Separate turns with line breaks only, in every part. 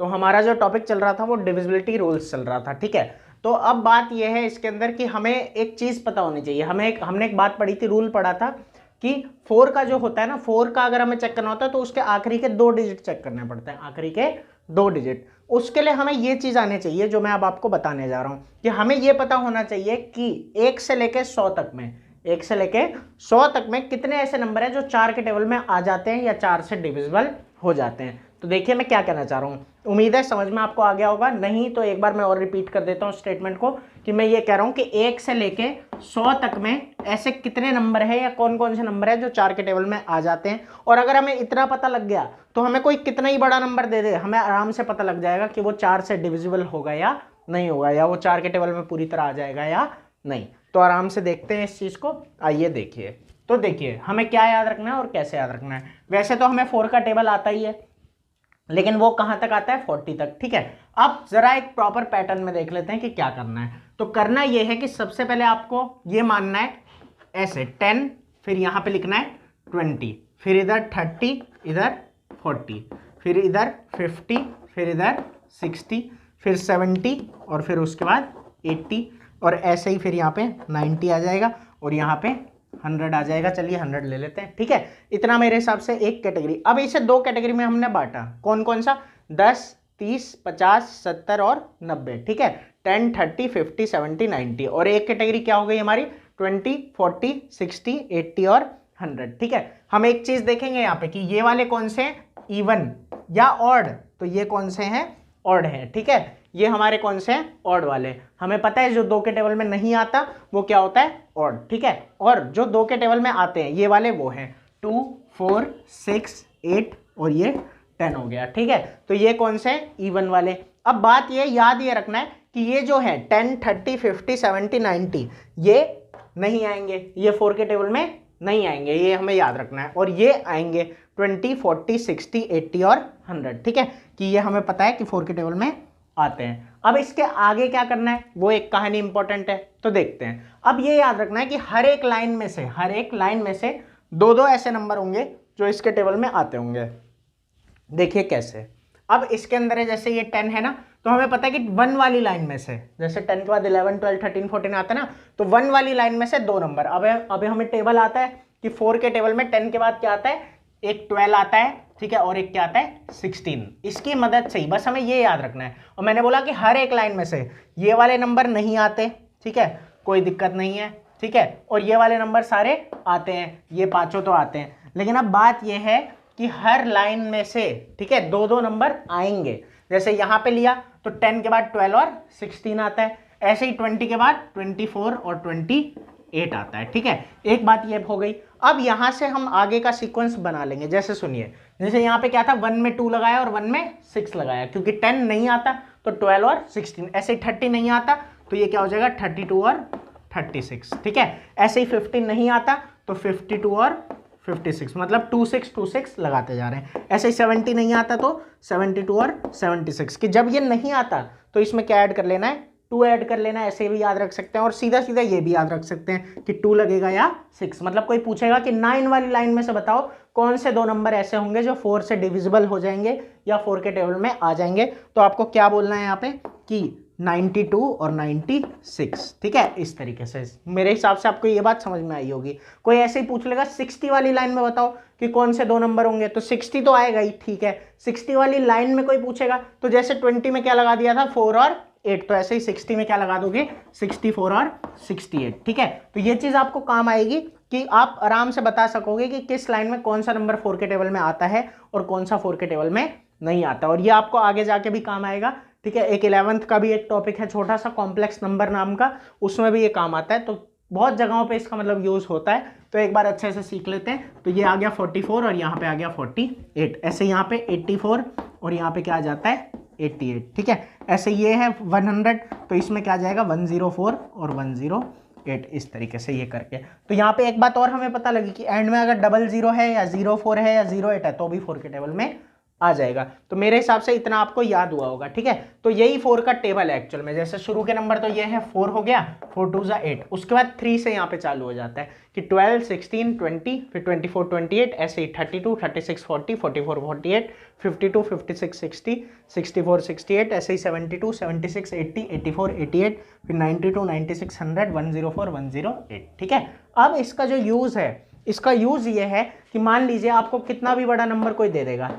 तो हमारा जो टॉपिक चल रहा था वो डिविजिबिलिटी रूल्स चल रहा था, ठीक है। तो अब बात यह है इसके अंदर कि हमें एक चीज पता होनी चाहिए। हमने एक बात पढ़ी थी, रूल पढ़ा था कि 4 का जो होता है ना, 4 का अगर हमें चेक करना होता है तो उसके आखिरी के 2 डिजिट चेक करने पड़ते हैं, आखिरी के 2 डिजिट। उसके लिए हमें ये चीज आनी चाहिए जो मैं अब आपको बताने जा रहा हूं, कि हमें ये पता होना चाहिए कि 1 से लेके 100 तक में, 1 से लेके 100 तक में कितने ऐसे नंबर हैं जो 4 के टेबल में आ जाते हैं या 4 से डिविजिबल हो जाते हैं। तो देखिए मैं क्या कहना चाह रहा हूं, उम्मीद है समझ में आपको आ गया होगा। नहीं तो एक बार मैं और रिपीट कर देता हूं स्टेटमेंट को, कि मैं ये कह रहा हूं कि 1 से लेके 100 तक में ऐसे कितने नंबर है या कौन कौन से नंबर है जो 4 के टेबल में आ जाते हैं। और अगर हमें इतना पता लग गया तो हमें कोई कितना ही बड़ा नंबर दे दे, हमें आराम से पता लग जाएगा कि वो 4 से डिविजिबल होगा या नहीं होगा, या वो 4 के टेबल में पूरी तरह आ जाएगा या नहीं। तो आराम से देखते हैं इस चीज को, आइए देखिए। तो देखिए हमें क्या याद रखना है और कैसे याद रखना है। वैसे तो हमें 4 का टेबल आता ही है, लेकिन वो कहां तक आता है, 40 तक, ठीक है। अब जरा एक प्रॉपर पैटर्न में देख लेते हैं कि क्या करना है। तो करना ये है कि सबसे पहले आपको ये मानना है ऐसे 10, फिर यहां पे लिखना है 20, फिर इधर 30, इधर 40, फिर इधर 50, फिर इधर 60, फिर 70, और फिर उसके बाद 80, और ऐसे ही फिर यहाँ पे 90 आ जाएगा, और यहाँ पे 100 आ जाएगा। चलिए 100 ले लेते हैं, ठीक है। इतना मेरे हिसाब से एक कैटेगरी। अब इसे 2 कैटेगरी में हमने बांटा, कौन कौन सा, 10, 30, 50, 70 और 90, ठीक है। 10, 30, 50, 70, 90, और एक कैटेगरी क्या हो गई हमारी, 20, 40, 60, 80 और 100, ठीक है। हम एक चीज देखेंगे यहाँ पे कि ये वाले कौन से हैं, इवन या ऑड। तो ये कौन से हैं, ऑड है, ठीक है। ये हमारे कौन से हैं, ऑड वाले। हमें पता है जो 2 के टेबल में नहीं आता वो क्या होता है, ऑड, ठीक है। और जो 2 के टेबल में आते हैं ये वाले वो हैं 2, 4, 6, 8 और ये 10 हो गया, ठीक है। तो ये कौन से हैं, इवन वाले। अब बात ये याद ये रखना है कि ये जो है 10, 30, 50, 70, 90 ये नहीं आएंगे, ये 4 के टेबल में नहीं आएंगे, ये हमें याद रखना है। और ये आएंगे 20, 40, 60, 80 और 100, ठीक है, कि ये हमें पता है कि 4 के टेबल में आते हैं। अब इसके आगे क्या करना है, वो एक कहानी इंपॉर्टेंट है, तो देखते हैं। अब ये याद रखना है कि हर एक लाइन में से 2-2 ऐसे नंबर होंगे जो इसके टेबल में आते होंगे। देखिए कैसे। अब इसके अंदर है, जैसे ये 10 है ना, तो हमें पता है कि 1 वाली लाइन में से, जैसे 10 के बाद 11, 12, 13, 14 आता है ना, तो 1 वाली लाइन में से 2 नंबर। अब हमें टेबल आता है कि 4 के टेबल में 10 के बाद क्या आता है, एक 12 आता है, ठीक है, और एक क्या आता है, 16। इसकी मदद से ही बस हमें ये याद रखना है। और मैंने बोला कि हर एक लाइन में से ये वाले नंबर नहीं आते, ठीक है, कोई दिक्कत नहीं है, ठीक है, और ये वाले नंबर सारे आते हैं, ये पांचों तो आते हैं। लेकिन अब बात ये है कि हर लाइन में से, ठीक है, 2-2 नंबर आएंगे। जैसे यहां पे लिया तो 10 के बाद 12 और 16 आता है, ऐसे ही 20 के बाद 24 और 28 आता है, ठीक है। एक बात ये हो गई। अब यहां से हम आगे का सीक्वेंस बना लेंगे। जैसे सुनिए, जैसे यहां पे क्या था, 1 में 2 लगाया और 1 में 6 लगाया, क्योंकि 10 नहीं आता तो 12 और 16, ऐसे ही 30 नहीं आता तो ये क्या हो जाएगा, 32 और 36, ठीक है। ऐसे ही 15 नहीं आता तो 52 और 56, मतलब 26, 26 लगाते जा रहे हैं। ऐसे ही 70 नहीं आता तो 72 और 76, कि जब ये नहीं आता तो इसमें क्या ऐड कर लेना है, 2 ऐड कर लेना है। ऐसे भी याद रख सकते हैं, और सीधा सीधा ये भी याद रख सकते हैं कि 2 लगेगा या 6। मतलब कोई पूछेगा कि 9 वाली लाइन में से बताओ कौन से 2 नंबर ऐसे होंगे जो 4 से डिविजिबल हो जाएंगे या 4 के टेबल में आ जाएंगे, तो आपको क्या बोलना है यहाँ पे कि 92 और 96, ठीक है। इस तरीके से मेरे हिसाब से आपको ये बात समझ में आई होगी। कोई ऐसे ही पूछ लेगा 60 वाली लाइन में बताओ कि कौन से 2 नंबर होंगे, तो 60 तो आएगा ही, ठीक है। 60 वाली लाइन में कोई पूछेगा तो जैसे 20 में क्या लगा दिया था, 4 और 8, तो ऐसे ही 60 में क्या लगा दोगे, 64 और 68, ठीक है। तो ये चीज आपको काम आएगी कि आप आराम से बता सकोगे कि किस लाइन में कौन सा नंबर 4 के टेबल में आता है और कौन सा 4 के टेबल में नहीं आता। और ये आपको आगे जाके भी काम आएगा, ठीक है। एक 11th का भी एक टॉपिक है छोटा सा, कॉम्प्लेक्स नंबर नाम का, उसमें भी ये काम आता है। तो बहुत जगहों पे इसका मतलब यूज होता है, तो एक बार अच्छे से सीख लेते हैं। तो ये आ गया 44 और यहाँ पे आ गया 48, ऐसे यहाँ पे 84 और यहाँ पे क्या आ जाता है, 88, ठीक है। ऐसे ये है 100, तो इसमें क्या आ जाएगा, 104 और 108, इस तरीके से ये करके। तो यहाँ पे एक बात और हमें पता लगी कि एंड में अगर 00 है या 04 है या 08 है तो भी 4 के टेबल में आ जाएगा। तो मेरे हिसाब से इतना आपको याद हुआ होगा, ठीक है। तो यही 4 का टेबल है एक्चुअल में। जैसे शुरू के नंबर तो ये है 4 हो गया, 4 2 जा 8, उसके बाद 3 से यहाँ पे चालू हो जाता है कि 12 16 20, फिर 24 28, ऐसे ही 32 36 40 44 48, 52 56 60 64 68, ऐसे ही 72 76 80 84 88, फिर 92 96 100 104 108, ठीक है। अब इसका जो यूज़ है, इसका यूज़ ये है कि मान लीजिए आपको कितना भी बड़ा नंबर कोई दे देगा,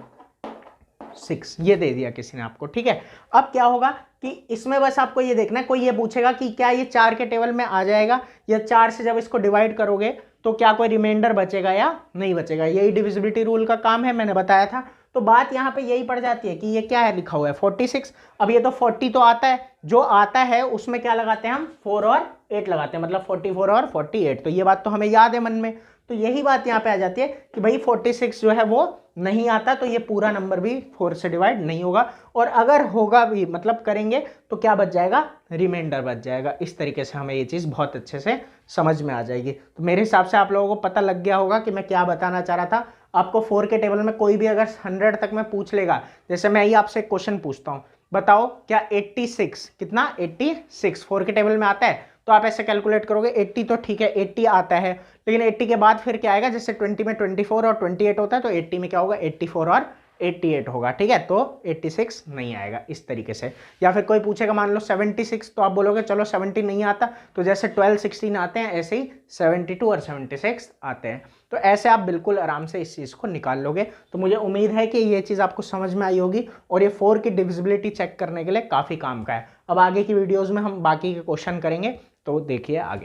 6 ये दे दिया किसी ने आपको, ठीक है। अब क्या होगा कि इसमें बस आपको ये देखना है, कोई ये पूछेगा कि क्या ये 4 के टेबल में आ जाएगा, या 4 से जब इसको डिवाइड करोगे तो क्या कोई रिमाइंडर बचेगा या नहीं बचेगा। यही डिविजिबिलिटी रूल का काम है, मैंने बताया था। तो बात यहाँ पे यही पड़ जाती है कि ये क्या है लिखा हुआ है 46। अब ये तो 40 तो आता है, जो आता है उसमें क्या लगाते हैं हम, 4 और 8 लगाते हैं, मतलब 44 और 48। तो ये बात तो हमें याद है मन में। तो यही बात यहाँ पे आ जाती है कि भाई 46 जो है वो नहीं आता, तो ये पूरा नंबर भी 4 से डिवाइड नहीं होगा, और अगर होगा भी मतलब करेंगे तो क्या बच जाएगा, रिमाइंडर बच जाएगा। इस तरीके से हमें ये चीज़ बहुत अच्छे से समझ में आ जाएगी। तो मेरे हिसाब से आप लोगों को पता लग गया होगा कि मैं क्या बताना चाह रहा था। आपको 4 के टेबल में कोई भी अगर 100 तक में पूछ लेगा, जैसे मैं ही आपसे एक क्वेश्चन पूछता हूँ, बताओ क्या 86 कितना, 86 4 के टेबल में आता है, तो आप ऐसे कैलकुलेट करोगे 80 तो ठीक है 80 आता है, लेकिन 80 के बाद फिर क्या आएगा, जैसे 20 में 24 और 28 होता है, तो 80 में क्या होगा, 84 और 88 होगा, ठीक है। तो 86 नहीं आएगा इस तरीके से। या फिर कोई पूछेगा मान लो 76, तो आप बोलोगे चलो 70 नहीं आता, तो जैसे 12 16 आते हैं ऐसे ही 72 और 76 आते हैं। तो ऐसे आप बिल्कुल आराम से इस चीज़ को निकाल लोगे। तो मुझे उम्मीद है कि ये चीज़ आपको समझ में आई होगी, और ये 4 की डिविजिबिलिटी चेक करने के लिए काफ़ी काम का है। अब आगे की वीडियोज़ में हम बाकी के क्वेश्चन करेंगे, तो देखिए आगे।